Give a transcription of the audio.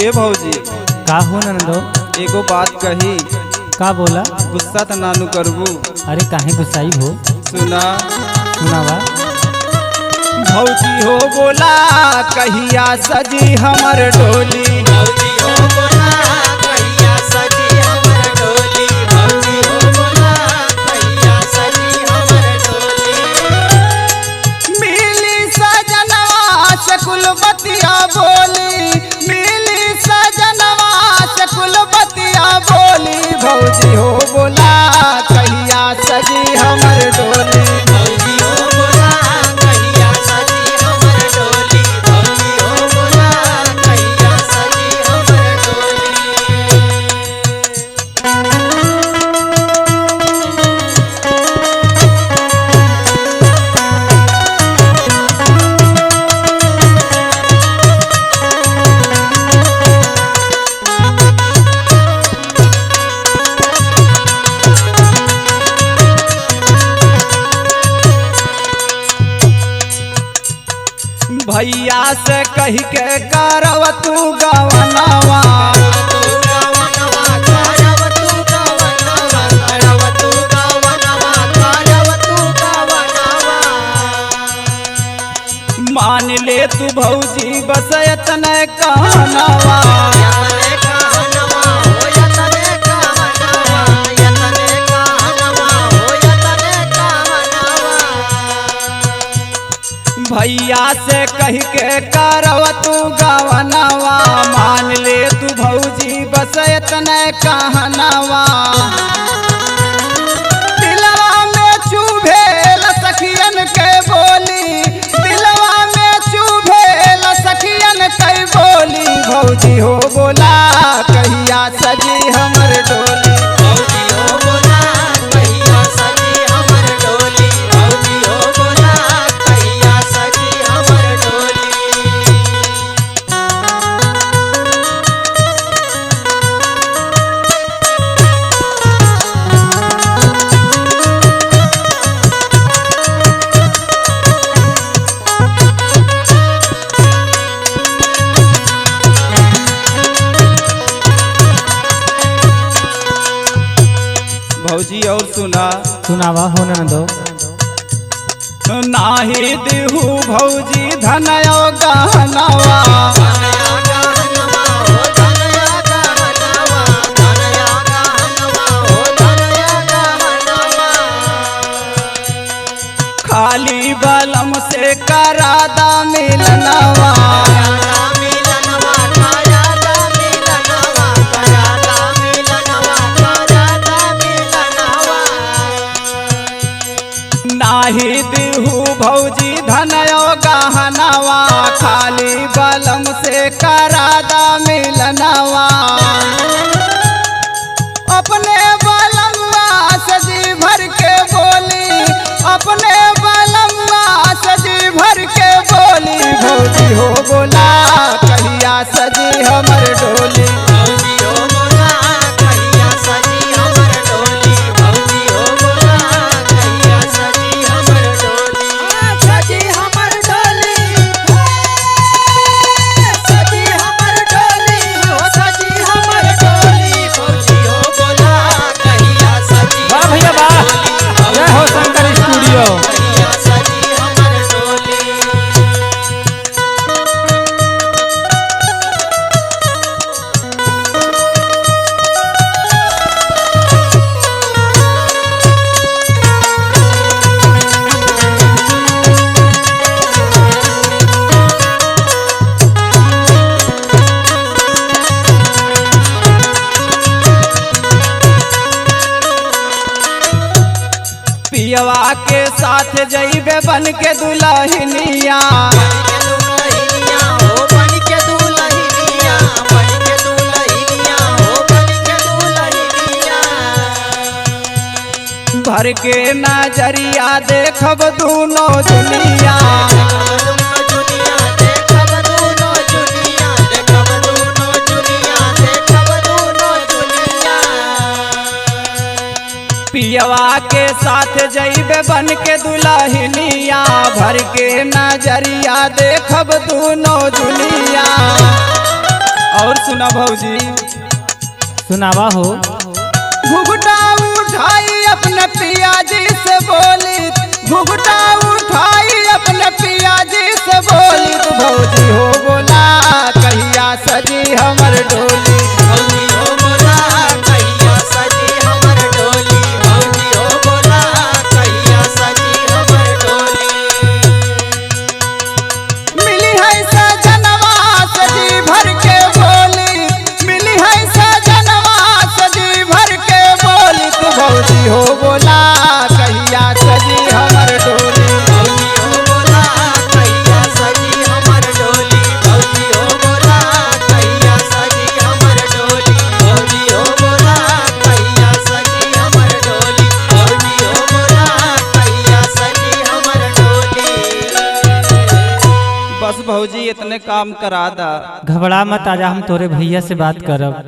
ए भौजी का हो नंदो? एगो बात कही। का बोला? गुस्सा तो नानू करबू। अरे काहे गुस्साई हो? सुना सुनावा। भौजी हो बोला कहिया सजी हमर डोली। भौजी हो बोला कहिया सजी हमर डोली। भौजी हो बोला कहिया सजी हमर डोली। मिली सजनवा से कुलबतिया बोली। मिली सजनवा से कुलबतिया बोली। भौजी हो बोला कहिया सजी हमर डोली। भौजी हो बोला कहिया सजी हमर डोली। भौजी हो बोला कहिया सजी हमर डोली। भैया से कही के करव तू गवनवा। मान ले तू भौजी बस इतने कहनवा। भैया से कही के करव तू गवनवा। मान ले तू भौजी बस इतने कहनवा। दिलवा में चुभेल सखियन के बोली। दिलवा में चुभेल सखियन के बोली। भौजी हो बोला कहिया सजी हमर डोली। भौजी हो बोला कहिया सजी हमर डोली। भौजी हो बोला कहिया सजी हमर डोली। भौजी और सुना। सुनावा हो नंदो। नाही दिहू भौजी धनयो गहनवा। खाली बलम से करादा मिलनवा। नाही दिहू भौजी धनयो गहनवा। खाली बलम से करादा मिलनवा। अपने बलमवा सजी भर के बोली। अपने बलमवा सजी भर के बोली। भौजी हो बोला कहिया सजी हमर डोली। भौजी हो बोला कहिया सजी हमर डोली। भौजी हो बोला कहिया सजी हमर डोली। सजी हमर डोली। सजी हमर डोली। हो सजी हमर डोली। भौजी हो बोला कहिया सजी। वाह भैया वाह। जय हो शंकर स्टूडियो। कहिया सजी हमर डोली। पियवा के साथ जइबे बन के दुल्हनिया। भर के नजरिया देखब दूनो दुनिया। पियवा के साथ जइबे बन के दुल्हनिया। भर के नजरिया देखब दूनो दुनिया। और सुना भौजी सुनावा हो। घुघटा उठाई अपने पिया जी से बोली, घुघटा उठाई अपने पिया जी से बोली, तो भौजी हो बोला कहिया सजी हमर डोली। भौजी हो बोला कहिया सजी हमर डोली, भौजी हो बोला कहिया सजी हमर डोली। मिली है सजनवा सजी भर के बोली, मिली है सजनवा सजी भर के बोली, तो भौजी हो बोला कहिया सजी हमर डोली। भौजी हो बोला कहिया सजी हमर डोली, भौजी हो बोला कहिया सजी हमर डोली, भौजी हो बोला कहिया सजी हमर डोली, भौजी हो बोला कहिया सजी हमर डोली। बस भौजी इतने काम करा दा। घबरा मत, आजा हम तोरे भैया से बात करब।